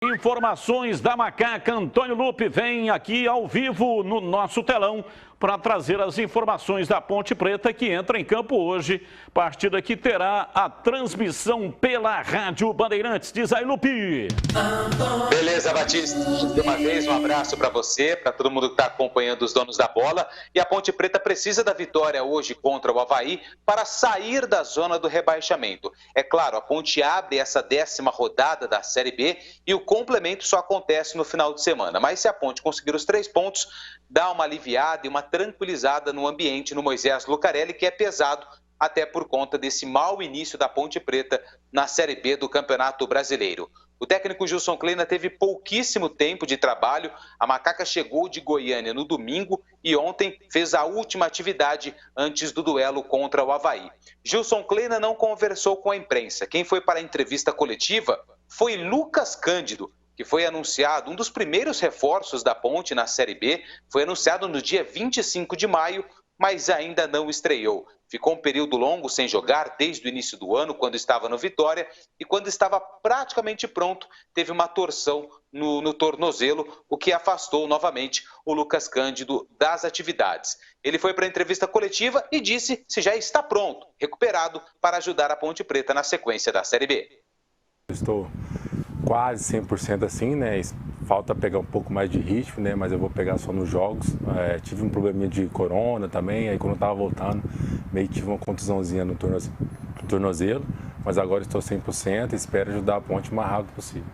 Informações da Macaca, Antônio Lupe vem aqui ao vivo no nosso telão para trazer as informações da Ponte Preta que entra em campo hoje, partida que terá a transmissão pela Rádio Bandeirantes. Diz aí, Lupe. Beleza, Batista. De uma vez, um abraço para você, para todo mundo que está acompanhando os donos da bola. E a Ponte Preta precisa da vitória hoje contra o Avaí para sair da zona do rebaixamento. É claro, a Ponte abre essa 10ª rodada da Série B e o complemento só acontece no final de semana. Mas se a Ponte conseguir os 3 pontos, dá uma aliviada e uma tranquilizada no ambiente no Moisés Lucarelli, que é pesado até por conta desse mau início da Ponte Preta na Série B do Campeonato Brasileiro. O técnico Gilson Kleina teve pouquíssimo tempo de trabalho. A Macaca chegou de Goiânia no domingo e ontem fez a última atividade antes do duelo contra o Avaí. Gilson Kleina não conversou com a imprensa. Quem foi para a entrevista coletiva foi Lucas Cândido, que foi anunciado, um dos primeiros reforços da Ponte na Série B, foi anunciado no dia 25 de maio, mas ainda não estreou. Ficou um período longo sem jogar, desde o início do ano, quando estava no Vitória, e quando estava praticamente pronto, teve uma torção no tornozelo, o que afastou novamente o Lucas Cândido das atividades. Ele foi para a entrevista coletiva e disse se já está pronto, recuperado, para ajudar a Ponte Preta na sequência da Série B. Estou quase 100% assim, né? Falta pegar um pouco mais de ritmo, né? Mas eu vou pegar só nos jogos. Tive um probleminha de corona também, aí quando eu tava voltando, meio que tive uma contusãozinha no tornozelo, mas agora estou 100% e espero ajudar a Ponte o mais rápido possível.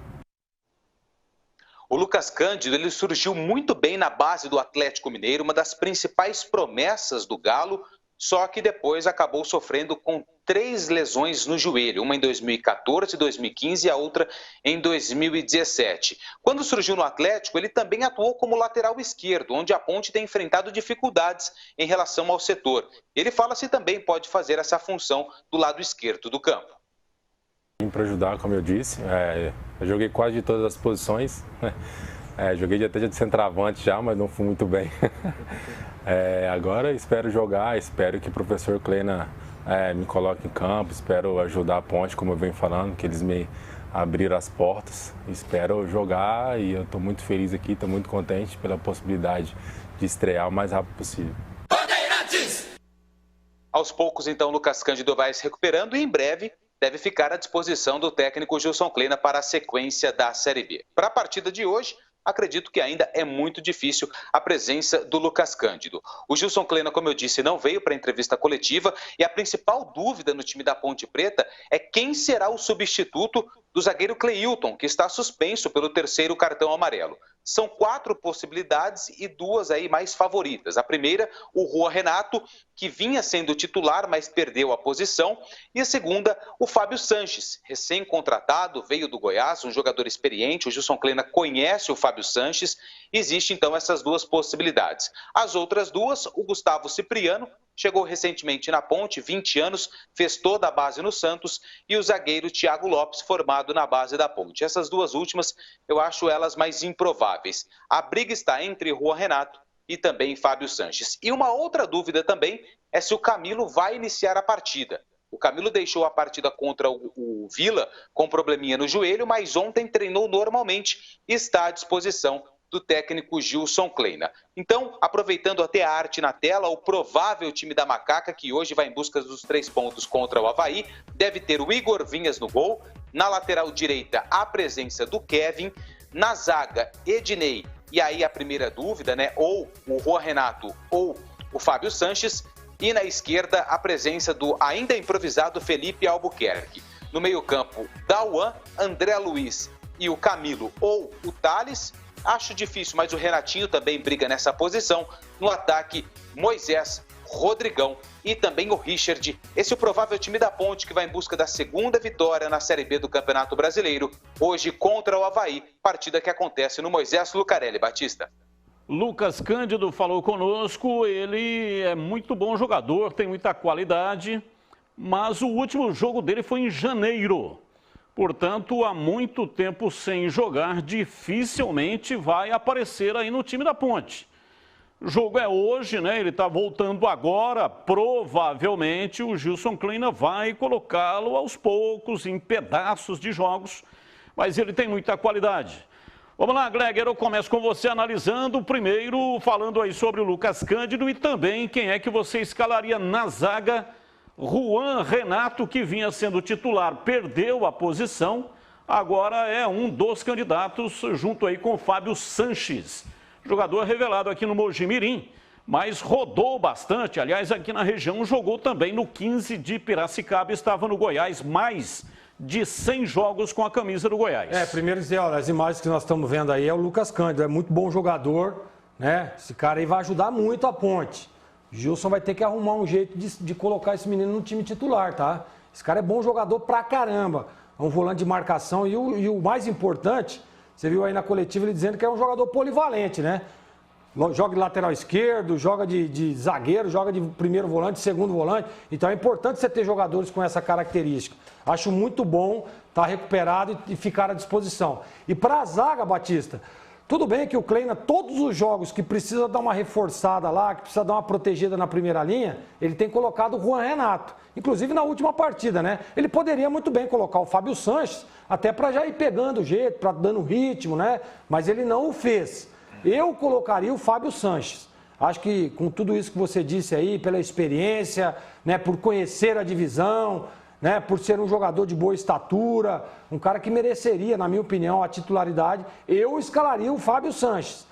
O Lucas Cândido, ele surgiu muito bem na base do Atlético Mineiro, uma das principais promessas do Galo, só que depois acabou sofrendo com 3 lesões no joelho, uma em 2014, 2015 e a outra em 2017. Quando surgiu no Atlético, ele também atuou como lateral esquerdo, onde a Ponte tem enfrentado dificuldades em relação ao setor. Ele fala se também pode fazer essa função do lado esquerdo do campo. Para ajudar, como eu disse, eu joguei quase de todas as posições, joguei até de centroavante já, mas não fui muito bem. Agora espero jogar, espero que o professor Kleina me coloque em campo, espero ajudar a Ponte, como eu venho falando, que eles me abriram as portas. Espero jogar e eu estou muito feliz aqui, estou muito contente pela possibilidade de estrear o mais rápido possível. Aos poucos, então, Lucas Cândido vai se recuperando e em breve deve ficar à disposição do técnico Gilson Kleina para a sequência da Série B. Para a partida de hoje, acredito que ainda é muito difícil a presença do Lucas Cândido. O Gilson Kleina, como eu disse, não veio para a entrevista coletiva e a principal dúvida no time da Ponte Preta é quem será o substituto do zagueiro Cleilton, que está suspenso pelo 3º cartão amarelo. São 4 possibilidades e 2 aí mais favoritas. A primeira, o Juan Renato, que vinha sendo titular, mas perdeu a posição. E a segunda, o Fábio Sanches, recém-contratado, veio do Goiás, um jogador experiente. O Gilson Kleina conhece o Fábio Sanches. Existem, então, essas 2 possibilidades. As outras 2, o Gustavo Cipriano, chegou recentemente na Ponte, 20 anos, fez toda a base no Santos, e o zagueiro Thiago Lopes, formado na base da Ponte. Essas 2 últimas, eu acho elas mais improváveis. A briga está entre Juan Renato e também Fábio Sanches. E uma outra dúvida também é se o Camilo vai iniciar a partida. O Camilo deixou a partida contra o Vila com probleminha no joelho, mas ontem treinou normalmente e está à disposição do técnico Gilson Kleina. Então, aproveitando até a arte na tela, o provável time da Macaca, que hoje vai em busca dos 3 pontos contra o Avaí, deve ter o Igor Vinhas no gol, na lateral direita a presença do Kevin, na zaga Ednei, e aí a primeira dúvida, né, ou o Juan Renato ou o Fábio Sanches, e na esquerda a presença do ainda improvisado Felipe Albuquerque. No meio-campo, Dauan, André Luiz e o Camilo ou o Thales. Acho difícil, mas o Renatinho também briga nessa posição. No ataque, Moisés, Rodrigão e também o Richard. Esse é o provável time da Ponte que vai em busca da 2ª vitória na Série B do Campeonato Brasileiro, hoje contra o Avaí, partida que acontece no Moisés Lucarelli. Batista. Lucas Cândido falou conosco, ele é muito bom jogador, tem muita qualidade, mas o último jogo dele foi em janeiro. Portanto, há muito tempo sem jogar, dificilmente vai aparecer aí no time da Ponte. O jogo é hoje, né? Ele está voltando agora. Provavelmente o Gilson Kleina vai colocá-lo aos poucos, em pedaços de jogos, mas ele tem muita qualidade. Vamos lá, Gleger, eu começo com você analisando, primeiro falando aí sobre o Lucas Cândido e também quem é que você escalaria na zaga. Juan Renato, que vinha sendo titular, perdeu a posição, agora é um dos candidatos junto aí com o Fábio Sanches, jogador revelado aqui no Mojimirim, mas rodou bastante, aliás, aqui na região jogou também no 15 de Piracicaba, estava no Goiás, mais de 100 jogos com a camisa do Goiás. Primeiro dizer, olha, as imagens que nós estamos vendo aí é o Lucas Cândido, é muito bom jogador, né? Esse cara aí vai ajudar muito a Ponte. Gilson vai ter que arrumar um jeito de colocar esse menino no time titular, tá? Esse cara é bom jogador pra caramba, é um volante de marcação e o mais importante, você viu aí na coletiva ele dizendo que é um jogador polivalente, né? Joga de lateral esquerdo, joga de zagueiro, joga de primeiro volante, segundo volante. Então é importante você ter jogadores com essa característica. Acho muito bom estar recuperado e ficar à disposição. E para a zaga, Batista, tudo bem que o Kleina, todos os jogos que precisa dar uma reforçada lá, que precisa dar uma protegida na primeira linha, ele tem colocado o Juan Renato. Inclusive na última partida, né? Ele poderia muito bem colocar o Fábio Sanches, até para já ir pegando o jeito, para dando ritmo, né? Mas ele não o fez. Eu colocaria o Fábio Sanches. Acho que com tudo isso que você disse aí, pela experiência, né, por conhecer a divisão, né, por ser um jogador de boa estatura, um cara que mereceria, na minha opinião, a titularidade, eu escalaria o Fábio Sanches.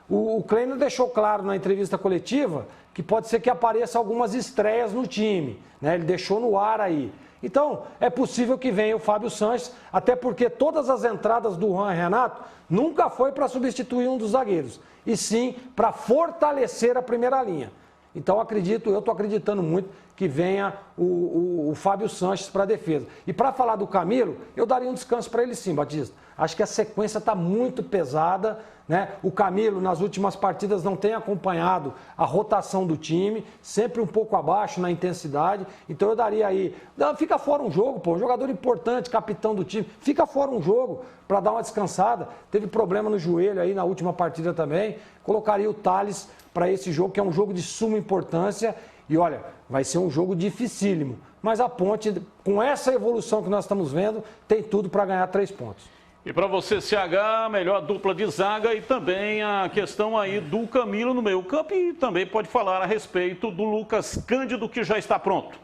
O Kleina deixou claro na entrevista coletiva que pode ser que apareça algumas estreias no time, né, ele deixou no ar aí. Então, é possível que venha o Fábio Sanches, até porque todas as entradas do Juan Renato nunca foi para substituir um dos zagueiros, e sim para fortalecer a primeira linha. Então, eu estou acreditando muito que venha o Fábio Sanches para a defesa. E para falar do Camilo, eu daria um descanso para ele sim, Batista. Acho que a sequência está muito pesada, né? O Camilo, nas últimas partidas, não tem acompanhado a rotação do time, sempre um pouco abaixo na intensidade. Então eu daria aí, fica fora um jogo, pô, um jogador importante, capitão do time, fica fora um jogo para dar uma descansada. Teve problema no joelho aí na última partida também. Colocaria o Thales para esse jogo, que é um jogo de suma importância. E olha, vai ser um jogo dificílimo. Mas a Ponte, com essa evolução que nós estamos vendo, tem tudo para ganhar 3 pontos. E para você, CH, melhor dupla de zaga e também a questão aí do Camilo no meio campo e também pode falar a respeito do Lucas Cândido, que já está pronto.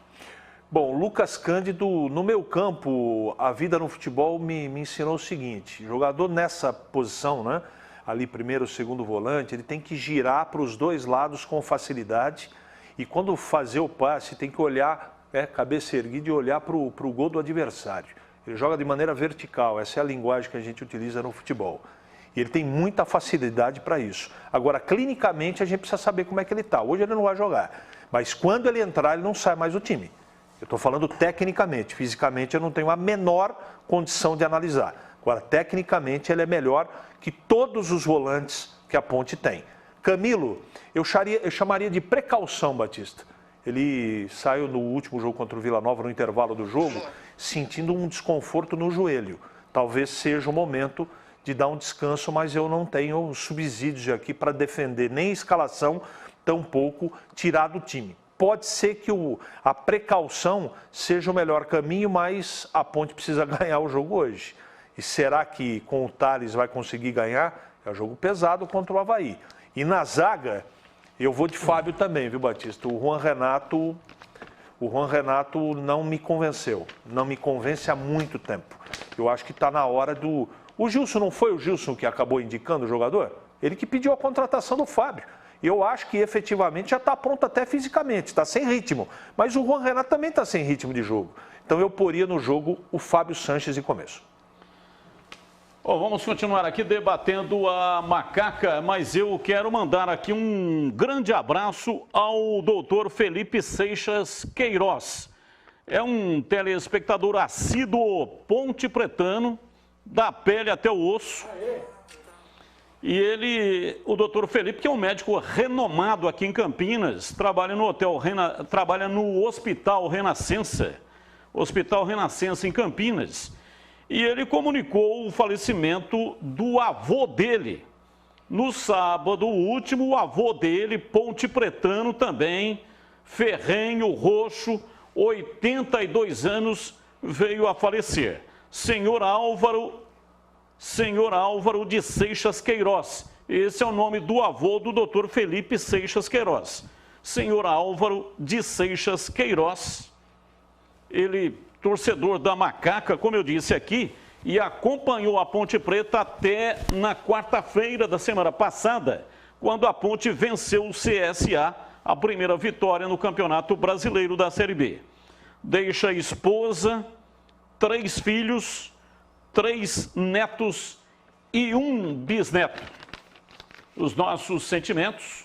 Bom, Lucas Cândido, no meu campo, a vida no futebol me ensinou o seguinte, jogador nessa posição, né, ali primeiro, segundo volante, ele tem que girar para os dois lados com facilidade e quando fazer o passe tem que olhar, cabeça erguida e olhar para o gol do adversário. Ele joga de maneira vertical, essa é a linguagem que a gente utiliza no futebol. E ele tem muita facilidade para isso. Agora, clinicamente, a gente precisa saber como é que ele está. Hoje ele não vai jogar, mas quando ele entrar, ele não sai mais do time. Eu estou falando tecnicamente, fisicamente eu não tenho a menor condição de analisar. Agora, tecnicamente, ele é melhor que todos os volantes que a Ponte tem. Camilo, eu chamaria de precaução, Batista. Ele saiu no último jogo contra o Vila Nova, no intervalo do jogo, sentindo um desconforto no joelho. Talvez seja o momento de dar um descanso, mas eu não tenho subsídios aqui para defender nem a escalação, tampouco tirar do time. Pode ser que a precaução seja o melhor caminho, mas a Ponte precisa ganhar o jogo hoje. E será que com o Thales vai conseguir ganhar? É um jogo pesado contra o Avaí. E na zaga, eu vou de Fábio também, viu, Batista? O Juan Renato não me convenceu. Não me convence há muito tempo. Eu acho que está na hora do... O Gilson, não foi o Gilson que acabou indicando o jogador? Ele que pediu a contratação do Fábio. E eu acho que efetivamente já está pronto até fisicamente, está sem ritmo. Mas o Juan Renato também está sem ritmo de jogo. Então eu poria no jogo o Fábio Sanches em começo. Bom, vamos continuar aqui debatendo a macaca, mas eu quero mandar aqui um grande abraço ao doutor Felipe Seixas Queiroz. É um telespectador assíduo ponte pretano, da pele até o osso. E ele, o doutor Felipe, que é um médico renomado aqui em Campinas, trabalha no Hospital Renascença em Campinas. E ele comunicou o falecimento do avô dele. No sábado último, o avô dele, ponte pretano também, ferrenho, roxo, 82 anos, veio a falecer. Senhor Álvaro Senhor Álvaro de Seixas Queiroz. Esse é o nome do avô do Dr. Felipe Seixas Queiroz. Senhor Álvaro de Seixas Queiroz, ele, torcedor da Macaca, como eu disse aqui, e acompanhou a Ponte Preta até na quarta-feira da semana passada, quando a Ponte venceu o CSA, a primeira vitória no Campeonato Brasileiro da Série B. Deixa esposa, 3 filhos, 3 netos e 1 bisneto. Os nossos sentimentos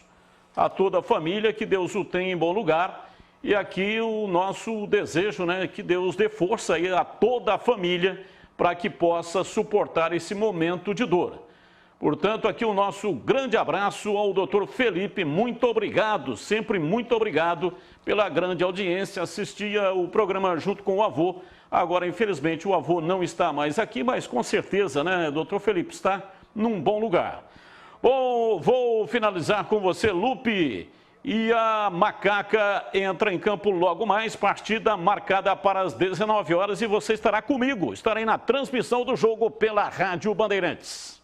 a toda a família, que Deus o tenha em bom lugar. E aqui o nosso desejo, né, que Deus dê força aí a toda a família para que possa suportar esse momento de dor. Portanto, aqui o nosso grande abraço ao Dr. Felipe, muito obrigado, sempre muito obrigado pela grande audiência. Assistia o programa junto com o avô. Agora, infelizmente, o avô não está mais aqui, mas com certeza, né, Dr. Felipe está num bom lugar. Bom, vou finalizar com você, Lupe. E a Macaca entra em campo logo mais, partida marcada para as 19 horas e você estará comigo. Estarei na transmissão do jogo pela Rádio Bandeirantes.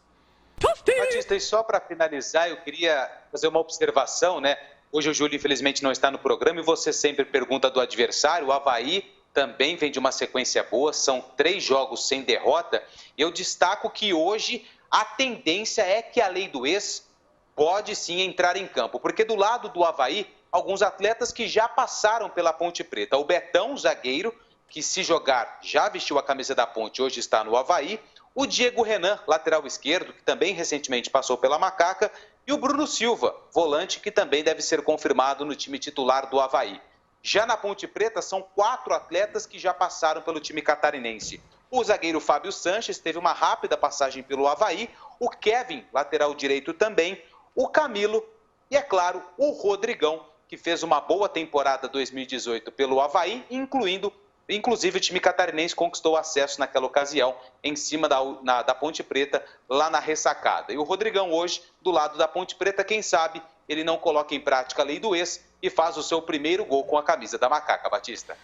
Batista, e só para finalizar, eu queria fazer uma observação, né? Hoje o Júlio, infelizmente, não está no programa e você sempre pergunta do adversário. O Avaí também vem de uma sequência boa, são 3 jogos sem derrota. Eu destaco que hoje a tendência é que a lei do ex pode sim entrar em campo, porque do lado do Avaí, alguns atletas que já passaram pela Ponte Preta. O Betão, zagueiro, que se jogar já vestiu a camisa da Ponte, hoje está no Avaí. O Diego Renan, lateral esquerdo, que também recentemente passou pela Macaca. E o Bruno Silva, volante, que também deve ser confirmado no time titular do Avaí. Já na Ponte Preta, são 4 atletas que já passaram pelo time catarinense. O zagueiro Fábio Sanches teve uma rápida passagem pelo Avaí. O Kevin, lateral direito também. O Camilo e, é claro, o Rodrigão, que fez uma boa temporada 2018 pelo Avaí, inclusive o time catarinense conquistou acesso naquela ocasião em cima da Ponte Preta, lá na ressacada. E o Rodrigão hoje, do lado da Ponte Preta, quem sabe ele não coloca em prática a lei do ex e faz o seu primeiro gol com a camisa da Macaca, Batista.